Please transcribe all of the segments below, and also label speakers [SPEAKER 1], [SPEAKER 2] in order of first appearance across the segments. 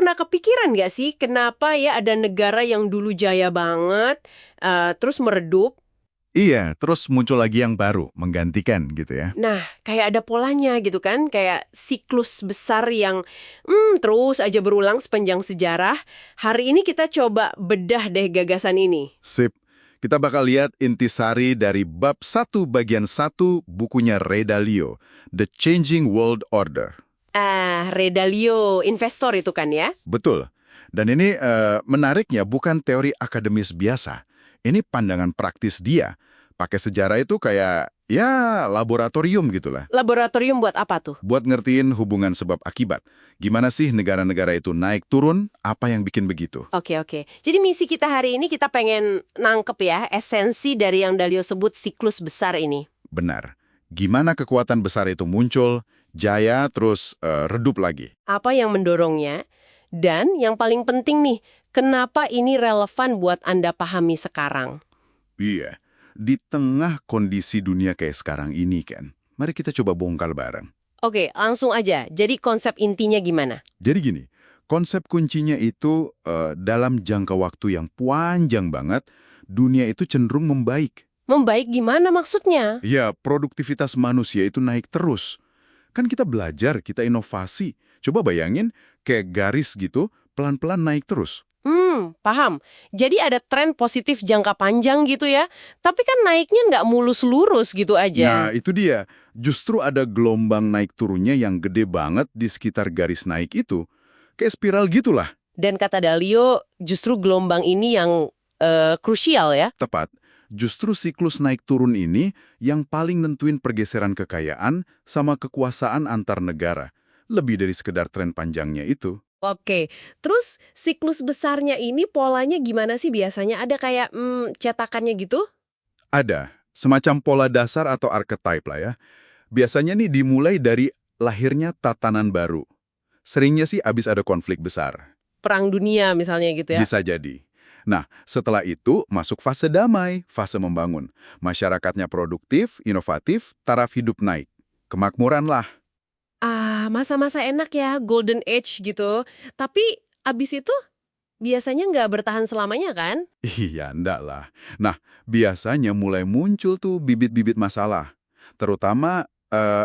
[SPEAKER 1] pernah kepikiran nggak sih kenapa ya ada negara yang dulu jaya banget, terus meredup?
[SPEAKER 2] Iya, terus muncul lagi yang baru, menggantikan gitu ya.
[SPEAKER 1] Nah, kayak ada polanya gitu kan, kayak siklus besar yang terus aja berulang sepanjang sejarah. Hari ini kita coba bedah deh gagasan ini.
[SPEAKER 2] Sip. Kita bakal lihat intisari dari bab 1 bagian 1 bukunya Ray Dalio, The Changing World Order.
[SPEAKER 1] Ray Dalio, investor itu kan ya?
[SPEAKER 2] Betul. Dan ini menariknya bukan teori akademis biasa. Ini pandangan praktis dia. Pakai sejarah itu kayak, ya laboratorium gitulah.
[SPEAKER 1] Laboratorium buat apa tuh?
[SPEAKER 2] Buat ngertiin hubungan sebab akibat. Gimana sih negara-negara itu naik turun, apa yang bikin begitu?
[SPEAKER 1] Oke. Jadi misi kita hari ini kita pengen nangkep ya esensi dari yang Dalio sebut siklus besar ini.
[SPEAKER 2] Benar. Gimana kekuatan besar itu muncul, jaya, terus redup lagi.
[SPEAKER 1] Apa yang mendorongnya? Dan yang paling penting nih, kenapa ini relevan buat Anda pahami sekarang?
[SPEAKER 2] Iya. Di tengah kondisi dunia kayak sekarang ini kan, mari kita coba bongkar bareng.
[SPEAKER 1] Oke, langsung aja. Jadi konsep intinya gimana?
[SPEAKER 2] Jadi gini, konsep kuncinya itu dalam jangka waktu yang panjang banget, dunia itu cenderung membaik.
[SPEAKER 1] Membaik gimana maksudnya?
[SPEAKER 2] Ya, produktivitas manusia itu naik terus. Kan kita belajar, kita inovasi. Coba bayangin, kayak garis gitu, pelan-pelan naik terus.
[SPEAKER 1] Paham. Jadi ada tren positif jangka panjang gitu ya. Tapi kan naiknya nggak mulus lurus gitu
[SPEAKER 2] Nah,
[SPEAKER 1] aja.
[SPEAKER 2] itu dia. Justru ada gelombang naik turunnya yang gede banget di sekitar garis naik itu. Kayak spiral gitulah.
[SPEAKER 1] Dan kata Dalio, justru gelombang ini yang krusial ya.
[SPEAKER 2] Tepat. Justru siklus naik turun ini yang paling nentuin pergeseran kekayaan sama kekuasaan antar negara. Lebih dari sekedar tren panjangnya itu.
[SPEAKER 1] Oke, terus siklus besarnya ini polanya gimana sih biasanya? Ada kayak cetakannya gitu?
[SPEAKER 2] Ada. Semacam pola dasar atau archetype lah ya. Biasanya nih dimulai dari lahirnya tatanan baru. Seringnya sih abis ada konflik besar.
[SPEAKER 1] Perang dunia misalnya gitu ya.
[SPEAKER 2] Bisa jadi. Nah, setelah itu masuk fase damai, fase membangun. Masyarakatnya produktif, inovatif, taraf hidup naik. Kemakmuran lah.
[SPEAKER 1] Masa-masa enak ya, golden age gitu. Tapi abis itu biasanya nggak bertahan selamanya kan?
[SPEAKER 2] Iya, ndak lah. Nah, biasanya mulai muncul tuh bibit-bibit masalah. Terutama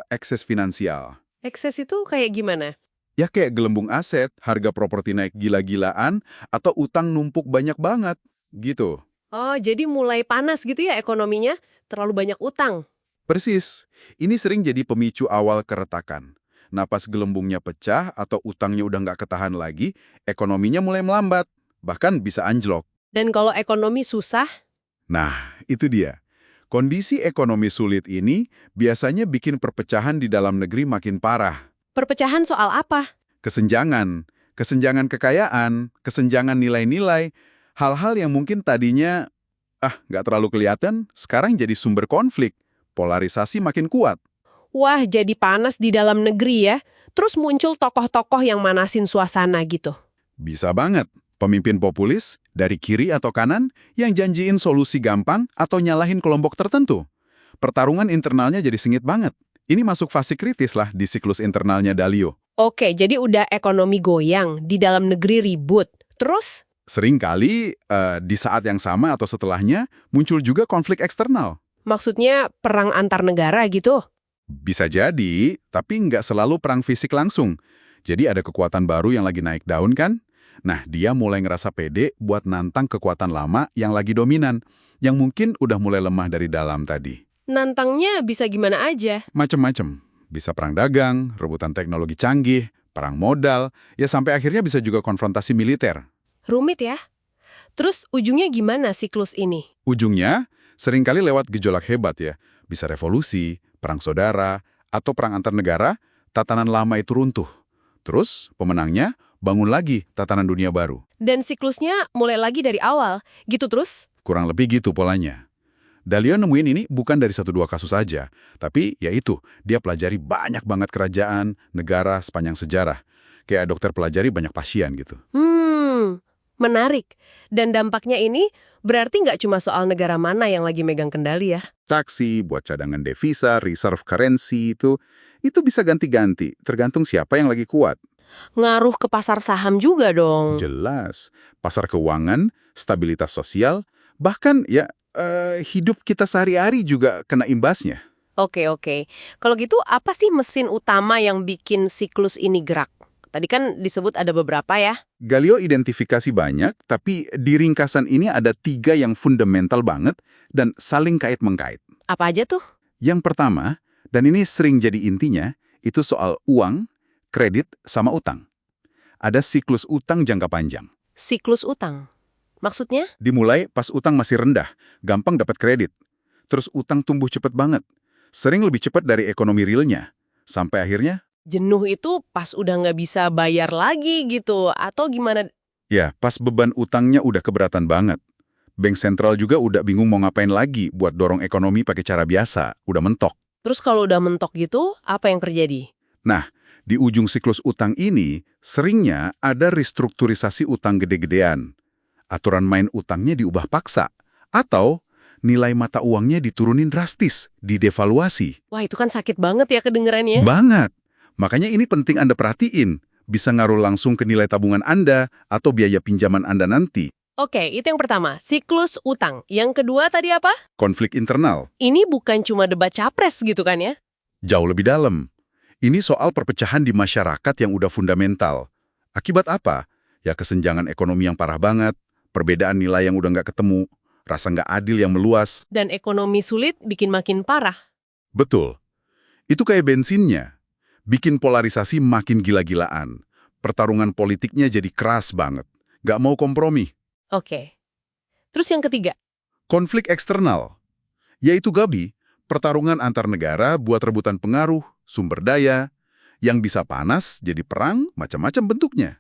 [SPEAKER 2] ekses finansial.
[SPEAKER 1] Ekses itu kayak gimana?
[SPEAKER 2] Ya kayak gelembung aset, harga properti naik gila-gilaan, atau utang numpuk banyak banget. Gitu.
[SPEAKER 1] Oh, jadi mulai panas gitu ya ekonominya? Terlalu banyak utang.
[SPEAKER 2] Persis. Ini sering jadi pemicu awal keretakan. Napas gelembungnya pecah atau utangnya udah nggak ketahan lagi, ekonominya mulai melambat. Bahkan bisa anjlok.
[SPEAKER 1] Dan kalau ekonomi susah,
[SPEAKER 2] Nah, itu dia. Kondisi ekonomi sulit ini biasanya bikin perpecahan di dalam negeri makin parah.
[SPEAKER 1] perpecahan soal apa?
[SPEAKER 2] Kesenjangan kekayaan, kesenjangan nilai-nilai, hal-hal yang mungkin tadinya nggak terlalu kelihatan, sekarang jadi sumber konflik. Polarisasi makin kuat.
[SPEAKER 1] Wah, jadi panas di dalam negeri ya. Terus muncul tokoh-tokoh yang manasin suasana gitu.
[SPEAKER 2] Bisa banget. Pemimpin populis, dari kiri atau kanan, yang janjiin solusi gampang atau nyalahin kelompok tertentu. Pertarungan internalnya jadi sengit banget. Ini masuk fase kritis lah di siklus internalnya Dalio.
[SPEAKER 1] Oke, jadi udah ekonomi goyang, di dalam negeri ribut. Terus?
[SPEAKER 2] Seringkali di saat yang sama atau setelahnya muncul juga konflik eksternal.
[SPEAKER 1] Maksudnya perang antar negara gitu?
[SPEAKER 2] Bisa jadi, tapi nggak selalu perang fisik langsung. Jadi ada kekuatan baru yang lagi naik daun kan? Nah, dia mulai ngerasa pede buat nantang kekuatan lama yang lagi dominan, yang mungkin udah mulai lemah dari dalam tadi.
[SPEAKER 1] Nantangnya bisa gimana aja?
[SPEAKER 2] Macem-macem. Bisa perang dagang, rebutan teknologi canggih, perang modal, ya sampai akhirnya bisa juga konfrontasi militer.
[SPEAKER 1] Rumit ya? Terus ujungnya gimana siklus ini?
[SPEAKER 2] Ujungnya, seringkali lewat gejolak hebat ya. Bisa revolusi, perang saudara, atau perang antar negara, tatanan lama itu runtuh. Terus, pemenangnya bangun lagi tatanan dunia baru.
[SPEAKER 1] Dan siklusnya mulai lagi dari awal, gitu terus?
[SPEAKER 2] Kurang lebih gitu polanya. Dalio nemuin ini bukan dari 1-2 kasus saja, tapi ya itu, dia pelajari banyak banget kerajaan, negara sepanjang sejarah. Kayak dokter pelajari banyak pasien gitu.
[SPEAKER 1] Menarik. Dan dampaknya ini berarti nggak cuma soal negara mana yang lagi megang kendali ya?
[SPEAKER 2] Saksi buat cadangan devisa, reserve currency itu bisa ganti-ganti, tergantung siapa yang lagi kuat.
[SPEAKER 1] Ngaruh ke pasar saham juga dong.
[SPEAKER 2] Jelas, pasar keuangan, stabilitas sosial, bahkan ya hidup kita sehari-hari juga kena imbasnya.
[SPEAKER 1] Oke, oke. Kalau gitu apa sih mesin utama yang bikin siklus ini gerak? Tadi kan disebut ada beberapa ya.
[SPEAKER 2] Galileo identifikasi banyak, tapi di ringkasan ini ada 3 yang fundamental banget dan saling kait-mengkait.
[SPEAKER 1] Apa aja tuh?
[SPEAKER 2] Yang pertama, dan ini sering jadi intinya, itu soal uang, kredit, sama utang. Ada siklus utang jangka panjang.
[SPEAKER 1] Siklus utang. Maksudnya?
[SPEAKER 2] Dimulai pas utang masih rendah, gampang dapat kredit. Terus utang tumbuh cepat banget. Sering lebih cepat dari ekonomi realnya. Sampai akhirnya,
[SPEAKER 1] Jenuh itu pas udah nggak bisa bayar lagi gitu. Atau gimana?
[SPEAKER 2] ya pas beban utangnya udah keberatan banget. Bank sentral juga udah bingung mau ngapain lagi buat dorong ekonomi pakai cara biasa, udah mentok.
[SPEAKER 1] Terus kalau udah mentok gitu, apa yang terjadi?
[SPEAKER 2] Nah, di ujung siklus utang ini, seringnya ada restrukturisasi utang gede-gedean. Aturan main utangnya diubah paksa. Atau nilai mata uangnya diturunin drastis, didevaluasi.
[SPEAKER 1] Wah, itu kan sakit banget ya kedengerannya.
[SPEAKER 2] Banget. Makanya ini penting Anda perhatiin. Bisa ngaruh langsung ke nilai tabungan Anda atau biaya pinjaman Anda nanti.
[SPEAKER 1] Oke, itu yang pertama, siklus utang. Yang kedua tadi apa?
[SPEAKER 2] Konflik internal,
[SPEAKER 1] Ini bukan cuma debat capres gitu kan ya?
[SPEAKER 2] jauh lebih dalam. Ini soal perpecahan di masyarakat yang udah fundamental. Akibat apa? Ya kesenjangan ekonomi yang parah banget, perbedaan nilai yang udah nggak ketemu, rasa nggak adil yang meluas.
[SPEAKER 1] Dan ekonomi sulit bikin makin parah.
[SPEAKER 2] Betul. Itu kayak bensinnya. Bikin polarisasi makin gila-gilaan. Pertarungan politiknya jadi keras banget. Nggak mau kompromi.
[SPEAKER 1] Oke. Terus yang ketiga?
[SPEAKER 2] Konflik eksternal. Yaitu Gabi, pertarungan antar negara buat rebutan pengaruh, sumber daya, yang bisa panas jadi perang macam-macam bentuknya.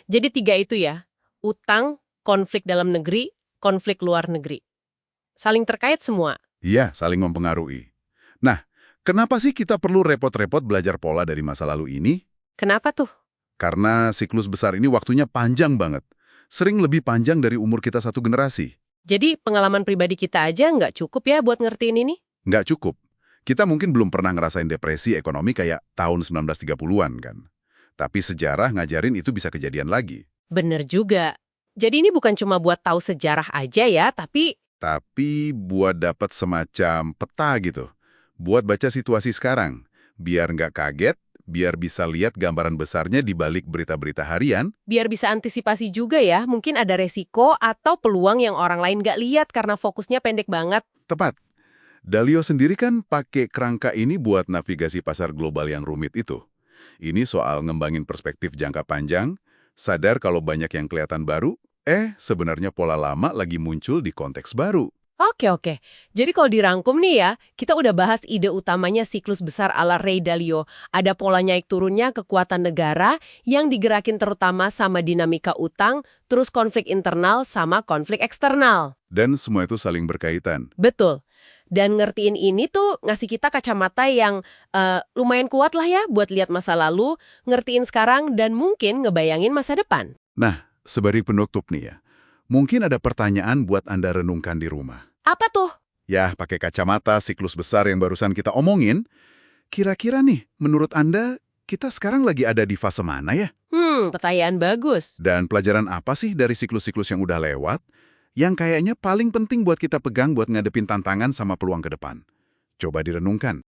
[SPEAKER 1] Jadi 3 itu ya. Utang, konflik dalam negeri, konflik luar negeri. Saling terkait semua.
[SPEAKER 2] Iya, saling mempengaruhi. Nah, kenapa sih kita perlu repot-repot belajar pola dari masa lalu ini?
[SPEAKER 1] Kenapa tuh?
[SPEAKER 2] Karena siklus besar ini waktunya panjang banget. Sering lebih panjang dari umur kita satu generasi.
[SPEAKER 1] Jadi pengalaman pribadi kita aja nggak cukup ya buat ngertiin ini?
[SPEAKER 2] Nggak cukup. Kita mungkin belum pernah ngerasain depresi ekonomi kayak tahun 1930-an kan. Tapi sejarah ngajarin itu bisa kejadian lagi.
[SPEAKER 1] Bener juga. Jadi ini bukan cuma buat tahu sejarah aja ya, tapi
[SPEAKER 2] Tapi buat dapat semacam peta gitu. Buat baca situasi sekarang. Biar nggak kaget, biar bisa lihat gambaran besarnya di balik berita-berita harian.
[SPEAKER 1] biar bisa antisipasi juga ya, mungkin ada resiko atau peluang yang orang lain nggak lihat karena fokusnya pendek banget.
[SPEAKER 2] Tepat. Dalio sendiri kan pakai kerangka ini buat navigasi pasar global yang rumit itu. Ini soal ngembangin perspektif jangka panjang, sadar kalau banyak yang kelihatan baru, sebenarnya pola lama lagi muncul di konteks baru.
[SPEAKER 1] Oke. Jadi kalau dirangkum nih ya, kita udah bahas ide utamanya siklus besar ala Ray Dalio. Ada pola naik turunnya kekuatan negara yang digerakin terutama sama dinamika utang, terus konflik internal sama konflik eksternal.
[SPEAKER 2] Dan semua itu saling berkaitan.
[SPEAKER 1] Betul. Dan ngertiin ini tuh ngasih kita kacamata yang lumayan kuat lah ya buat lihat masa lalu, ngertiin sekarang, dan mungkin ngebayangin masa depan.
[SPEAKER 2] Nah, sebagai penutup nih ya, mungkin ada pertanyaan buat Anda renungkan di rumah.
[SPEAKER 1] Apa tuh?
[SPEAKER 2] Ya, pakai kacamata siklus besar yang barusan kita omongin, kira-kira nih, menurut Anda, kita sekarang lagi ada di fase mana ya?
[SPEAKER 1] Pertanyaan bagus.
[SPEAKER 2] Dan pelajaran apa sih dari siklus-siklus yang udah lewat, yang kayaknya paling penting buat kita pegang buat ngadepin tantangan sama peluang ke depan? Coba direnungkan.